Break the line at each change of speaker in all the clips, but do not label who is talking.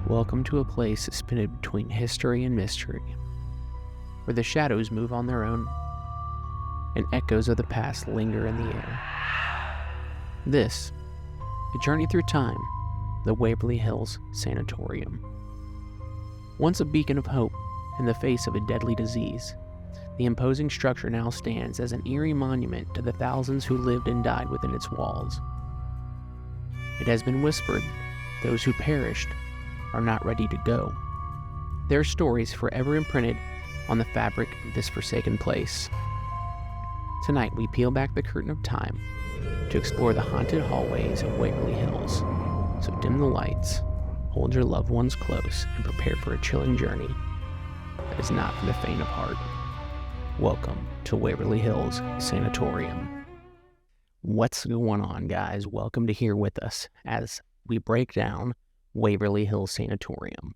Welcome to a place suspended between history and mystery, where the shadows move on their own and echoes of the past linger in the air. This, a journey through time, the Waverly Hills Sanatorium. Once a beacon of hope in the face of a deadly disease, the imposing structure now stands as an eerie monument to the thousands who lived and died within its walls. It has been whispered those who perished are not ready to go. Their stories forever imprinted on the fabric of this forsaken place. Tonight we peel back the curtain of time to explore the haunted hallways of Waverly Hills. So dim the lights, hold your loved ones close, and prepare for a chilling journey that is not for the faint of heart. Welcome to Waverly Hills Sanatorium. What's going on, guys? Welcome to here with us as we break down Waverly Hills Sanatorium.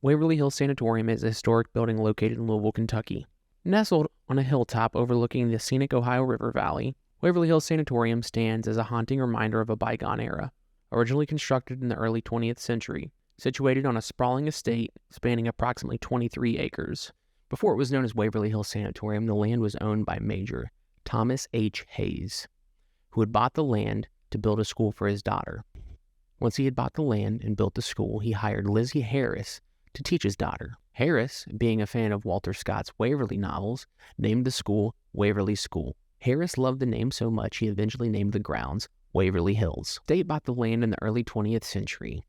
Waverly Hills Sanatorium is a historic building located in Louisville, Kentucky. Nestled on a hilltop overlooking the scenic Ohio River Valley, Waverly Hills Sanatorium stands as a haunting reminder of a bygone era. Originally constructed in the early 20th century, situated on a sprawling estate spanning approximately 23 acres. Before it was known as Waverly Hills Sanatorium, the land was owned by Major Thomas H. Hayes, who had bought the land to build a school for his daughter. Once he had bought the land and built the school, he hired Lizzie Harris to teach his daughter. Harris, being a fan of Walter Scott's Waverly novels, named the school Waverly School. Harris loved the name so much he eventually named the grounds Waverly Hills. The state bought the land in the early 20th century.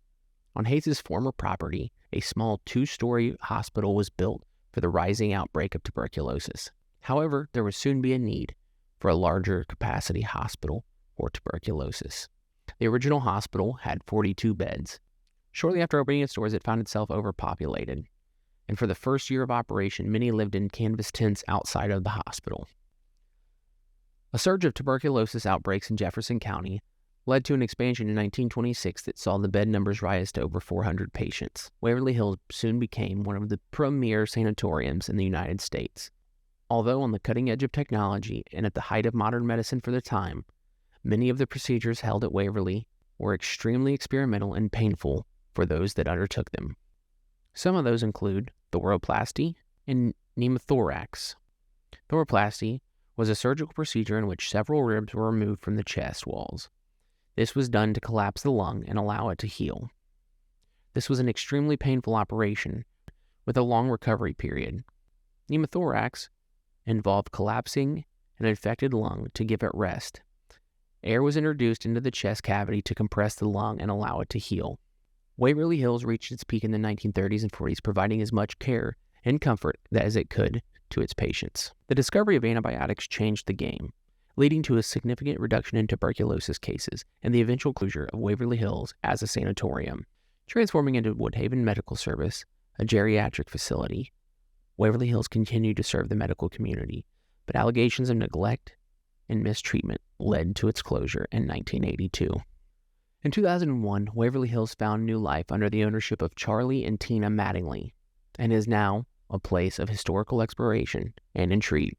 On Hayes' former property, a small 2-story hospital was built for the rising outbreak of tuberculosis. However, there would soon be a need for a larger capacity hospital for tuberculosis. The original hospital had 42 beds. Shortly after opening its doors, it found itself overpopulated, and for the first year of operation, many lived in canvas tents outside of the hospital. A surge of tuberculosis outbreaks in Jefferson County led to an expansion in 1926 that saw the bed numbers rise to over 400 patients. Waverly Hills soon became one of the premier sanatoriums in the United States. Although on the cutting edge of technology and at the height of modern medicine for the time, many of the procedures held at Waverly were extremely experimental and painful for those that undertook them. Some of those include thoroplasty and pneumothorax. Thoroplasty was a surgical procedure in which several ribs were removed from the chest walls. This was done to collapse the lung and allow it to heal. This was an extremely painful operation with a long recovery period. Pneumothorax involved collapsing an infected lung to give it rest. Air was introduced into the chest cavity to compress the lung and allow it to heal. Waverly Hills reached its peak in the 1930s and 40s, providing as much care and comfort as it could to its patients. The discovery of antibiotics changed the game, leading to a significant reduction in tuberculosis cases and the eventual closure of Waverly Hills as a sanatorium, transforming into Woodhaven Medical Service, a geriatric facility. Waverly Hills continued to serve the medical community, but allegations of neglect and mistreatment led to its closure in 1982. In 2001, Waverly Hills found new life under the ownership of Charlie and Tina Mattingly, and is now a place of historical exploration and intrigue.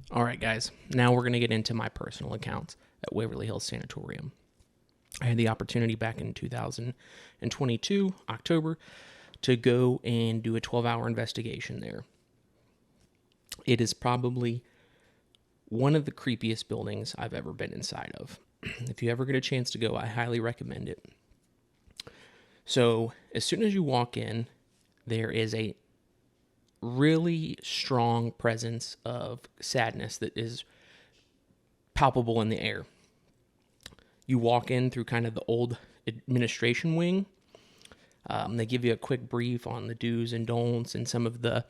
All right, guys, now we're going to get into my personal accounts at Waverly Hills Sanatorium. I had the opportunity back in 2022, October, to go and do a 12-hour investigation there. It is probably one of the creepiest buildings I've ever been inside of. If you ever get a chance to go, I highly recommend it. So, as soon as you walk in, there is a really strong presence of sadness that is palpable in the air. You walk in through kind of the old administration wing. They give you a quick brief on the do's and don'ts and some of the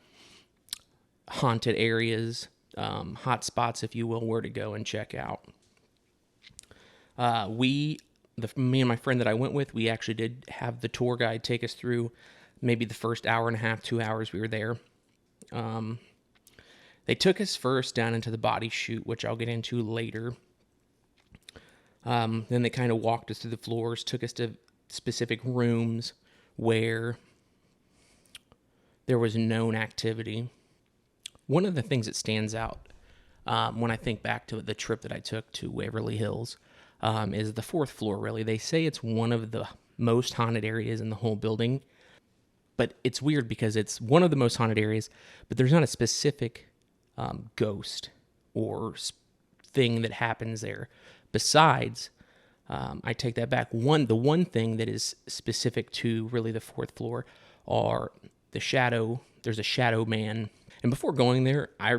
haunted areas, hot spots, if you will, where to go and check out. Me and my friend that I went with, we actually did have the tour guide take us through maybe the first hour and a half, 2 hours we were there. They took us first down into the body chute, which I'll get into later. Then they kind of walked us through the floors, took us to specific rooms where there was known activity. One of the things that stands out when I think back to the trip that I took to Waverly Hills, is the 4th floor, really. They say it's one of the most haunted areas in the whole building. But it's weird because it's one of the most haunted areas, but there's not a specific ghost or thing that happens there. Besides, I take that back. The one thing that is specific to really the 4th floor are the shadow. There's a shadow man. And before going there, I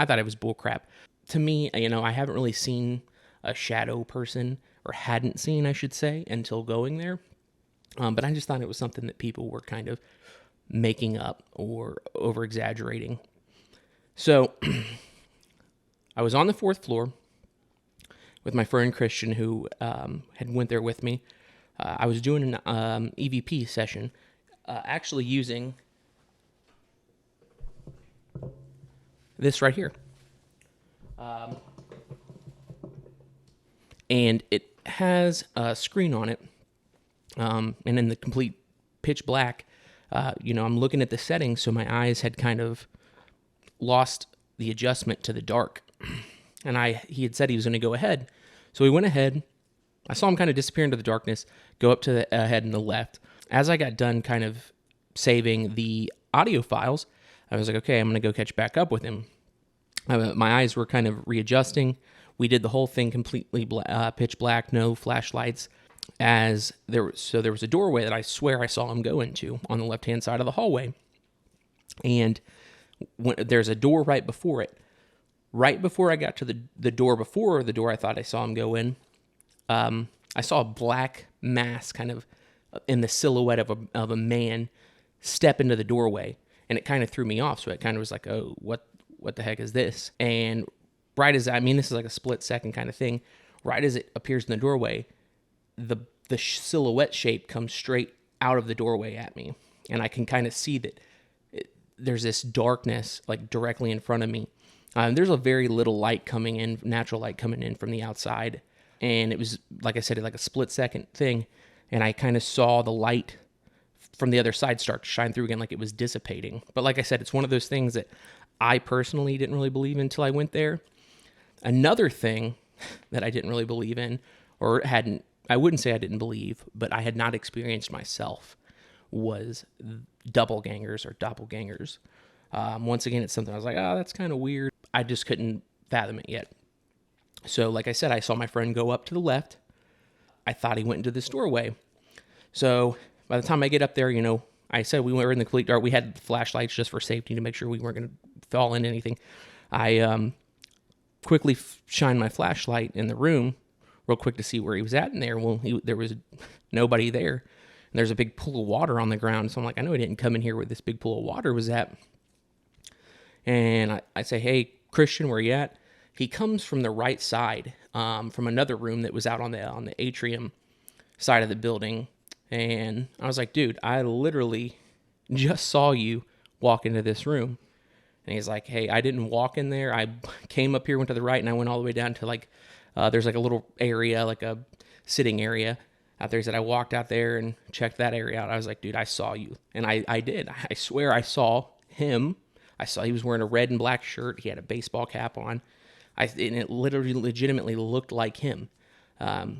thought it was bullcrap. To me, I haven't really seen a shadow person, or hadn't seen, I should say, until going there. But I just thought it was something that people were kind of making up or over-exaggerating. So I was on the 4th floor with my friend Christian, who had went there with me. I was doing an EVP session, actually using this right here. And it has a screen on it. And in the complete pitch black, I'm looking at the settings, so my eyes had kind of lost the adjustment to the dark. And he had said he was going to go ahead. So he went ahead. I saw him kind of disappear into the darkness, go up to the head and the left. As I got done kind of saving the audio files, I was like, okay, I'm going to go catch back up with him. My eyes were kind of readjusting. We did the whole thing completely pitch black, no flashlights. There was a doorway that I swear I saw him go into on the left-hand side of the hallway. And there's a door right before it. Right before I got to the door before the door I thought I saw him go in, I saw a black mass kind of in the silhouette of a man step into the doorway. And it kind of threw me off. So it kind of was like, oh, what the heck is this? And this is like a split second kind of thing. Right as it appears in the doorway, the silhouette shape comes straight out of the doorway at me. And I can kind of see that there's this darkness like directly in front of me. There's a very little light coming in, natural light coming in from the outside. And it was, like I said, like a split second thing. And I kind of saw the light from the other side start to shine through again, like it was dissipating. But like I said, it's one of those things that I personally didn't really believe in until I went there. Another thing that I didn't really believe in, I wouldn't say I didn't believe, but I had not experienced myself, was doppelgangers. Once again, it's something I was like, oh, that's kind of weird. I just couldn't fathom it yet. So like I said, I saw my friend go up to the left. I thought he went into this doorway. So by the time I get up there, I said we were in the complete dark. We had flashlights just for safety to make sure we weren't going to fall into anything. I quickly shined my flashlight in the room real quick to see where he was at in there. Well, there was nobody there. And there's a big pool of water on the ground. So I'm like, I know he didn't come in here where this big pool of water was at. And I say, hey, Christian, where you at? He comes from the right side, from another room that was out on the atrium side of the building. And I was like, dude, I literally just saw you walk into this room. And he's like, hey, I didn't walk in there. I came up here, went to the right, and I went all the way down to there's like a little area, like a sitting area out there. He said, I walked out there and checked that area out. I was like, dude, I saw you. And I did. I swear I saw him. I saw he was wearing a red and black shirt. He had a baseball cap on. And it literally legitimately looked like him,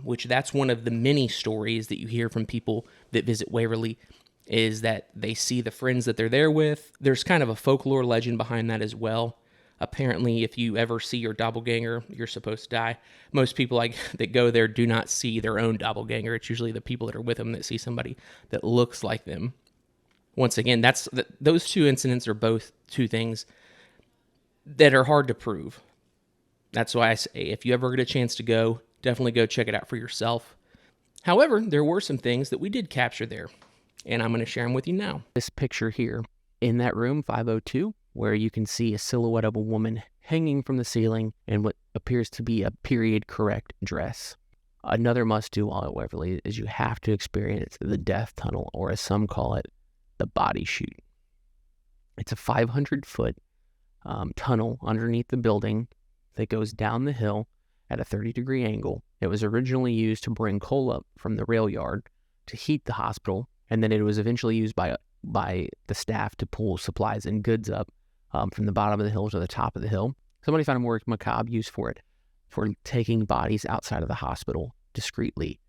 which that's one of the many stories that you hear from people that visit Waverly, is that they see the friends that they're there with. There's kind of a folklore legend behind that as well. Apparently, if you ever see your doppelganger, you're supposed to die. Most people that go there do not see their own doppelganger. It's usually the people that are with them that see somebody that looks like them. Once again, those two incidents are both two things that are hard to prove. That's why I say, if you ever get a chance to go, definitely go check it out for yourself. However, there were some things that we did capture there, and I'm going to share them with you now. This picture here, in that room, 502, where you can see a silhouette of a woman hanging from the ceiling in what appears to be a period-correct dress. Another must-do while at Waverly is you have to experience the death tunnel, or as some call it, the body chute. It's a 500-foot tunnel underneath the building that goes down the hill at a 30-degree angle. It was originally used to bring coal up from the rail yard to heat the hospital, and then it was eventually used by the staff to pull supplies and goods up from the bottom of the hill to the top of the hill. Somebody found a more macabre use for it. for taking bodies outside of the hospital discreetly.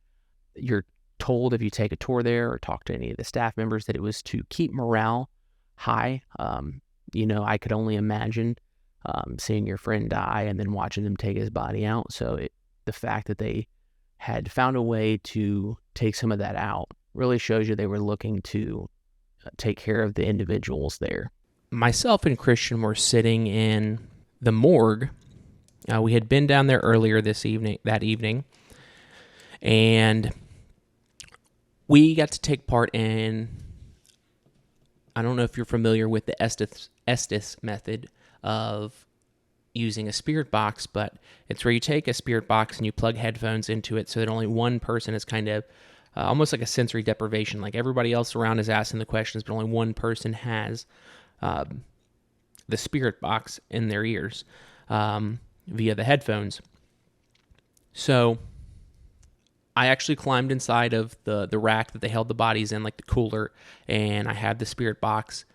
You're told if you take a tour there or talk to any of the staff members that it was to keep morale high. I could only imagine seeing your friend die and then watching them take his body out. So the fact that they had found a way to take some of that out really shows you they were looking to take care of the individuals there. Myself and Christian were sitting in the morgue. We had been down there earlier that evening, and we got to take part in, I don't know if you're familiar with the Estes method of using a spirit box, but it's where you take a spirit box and you plug headphones into it so that only one person is kind of almost like a sensory deprivation. Like everybody else around is asking the questions, but only one person has the spirit box in their ears via the headphones. So I actually climbed inside of the rack that they held the bodies in, like the cooler, and I had the spirit box.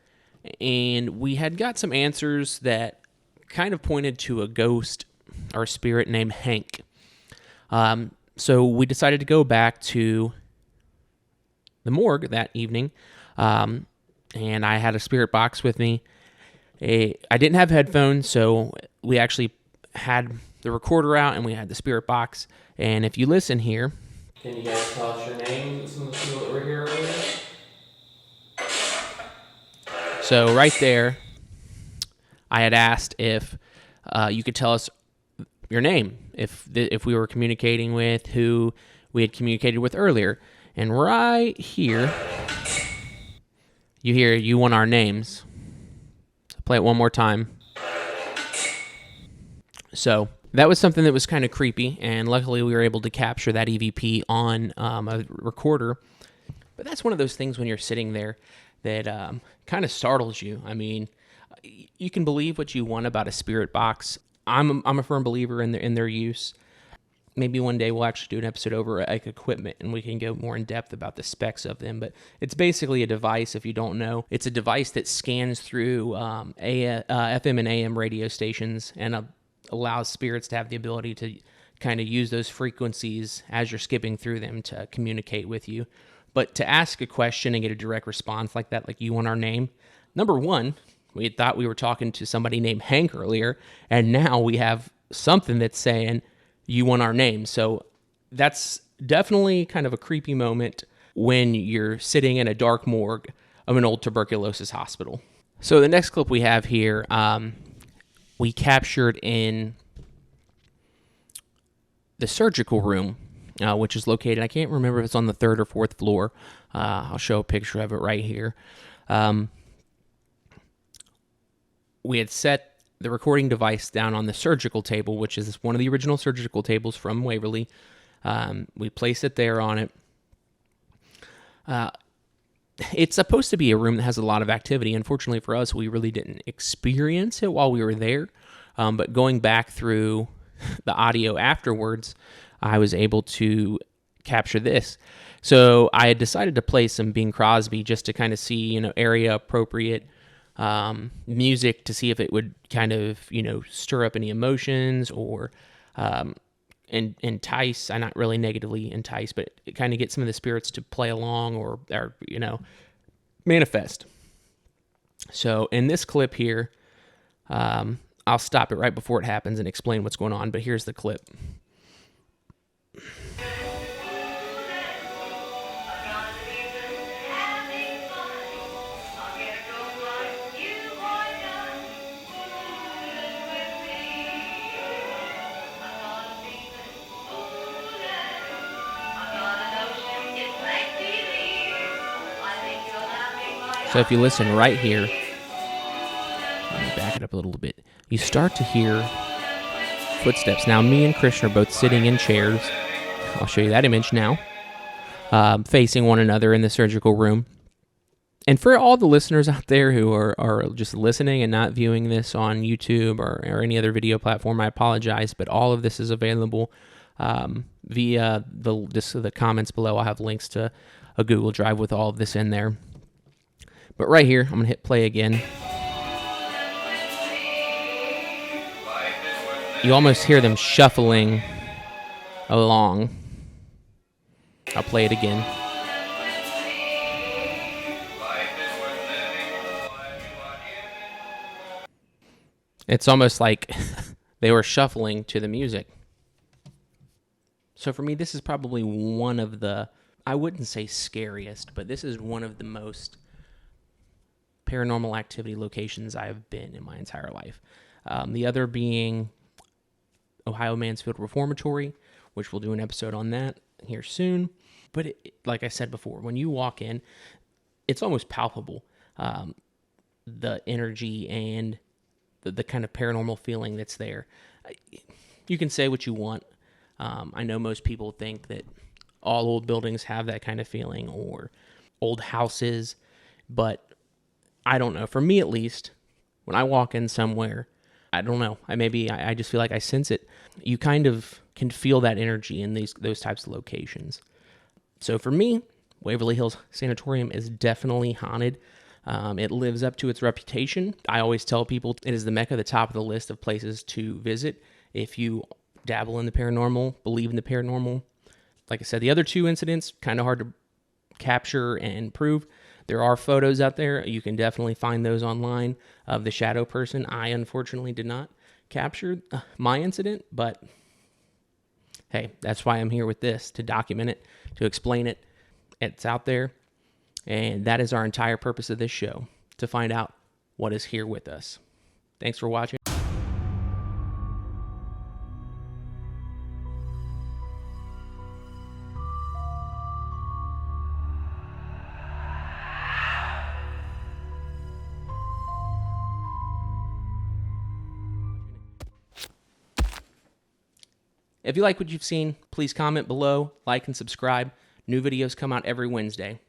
And we had got some answers that kind of pointed to a ghost or a spirit named Hank. So we decided to go back to the morgue that evening, and I had a spirit box with me. I didn't have headphones, so we actually had the recorder out and we had the spirit box. And if you listen here, can you guys tell us your names? Some of the people that were here earlier. So right there, I had asked if you could tell us your name, if we were communicating with who we had communicated with earlier. And right here, you hear, "You want our names." So play it one more time. So that was something that was kind of creepy, and luckily we were able to capture that EVP on a recorder. But that's one of those things when you're sitting there that kind of startles you. I mean, you can believe what you want about a spirit box. I'm a firm believer in their use. Maybe one day we'll actually do an episode over like equipment and we can go more in depth about the specs of them. But it's basically a device, if you don't know. It's a device that scans through FM and AM radio stations and allows spirits to have the ability to kind of use those frequencies as you're skipping through them to communicate with you. But to ask a question and get a direct response like that, like "You want our name?" Number one, we had thought we were talking to somebody named Hank earlier, and now we have something that's saying, "You want our name." So that's definitely kind of a creepy moment when you're sitting in a dark morgue of an old tuberculosis hospital. So the next clip we have here, we captured in the surgical room, which is located, I can't remember if it's on the 3rd or 4th floor. I'll show a picture of it right here. We had set the recording device down on the surgical table, which is one of the original surgical tables from Waverly. We placed it there on it. It's supposed to be a room that has a lot of activity. Unfortunately for us, we really didn't experience it while we were there. But going back through the audio afterwards, I was able to capture this. So I had decided to play some Bing Crosby just to kind of see, area appropriate music to see if it would kind of, stir up any emotions or entice, not really negatively entice, but kind of get some of the spirits to play along or manifest. So in this clip here, I'll stop it right before it happens and explain what's going on, but here's the clip. So if you listen right here, let me back it up a little bit. You start to hear footsteps. Now, me and Christian are both sitting in chairs. I'll show you that image now, facing one another in the surgical room. And for all the listeners out there who are just listening and not viewing this on YouTube or any other video platform, I apologize, but all of this is available via the comments below. I'll have links to a Google Drive with all of this in there. But right here, I'm going to hit play again. You almost hear them shuffling along. I'll play it again. It's almost like they were shuffling to the music. So for me, this is probably one of the, I wouldn't say scariest, but this is one of the most paranormal activity locations I've been in my entire life. The other being Ohio Mansfield Reformatory, which we'll do an episode on that here soon. But like I said before, when you walk in, it's almost palpable, the energy and the kind of paranormal feeling that's there. You can say what you want. I know most people think that all old buildings have that kind of feeling, or old houses, but I don't know. For me, at least, when I walk in somewhere, I don't know. I just feel like I sense it. You kind of can feel that energy in those types of locations. So for me, Waverly Hills Sanatorium is definitely haunted. It lives up to its reputation. I always tell people it is the Mecca, the top of the list of places to visit if you dabble in the paranormal, believe in the paranormal. Like I said, the other two incidents, kind of hard to capture and prove. There are photos out there. You can definitely find those online of the shadow person. I unfortunately did not capture my incident, but hey, that's why I'm here with this, to document it, to explain it. It's out there. And that is our entire purpose of this show, to find out what is here with us. Thanks for watching. If you like what you've seen, please comment below, like, and subscribe. New videos come out every Wednesday.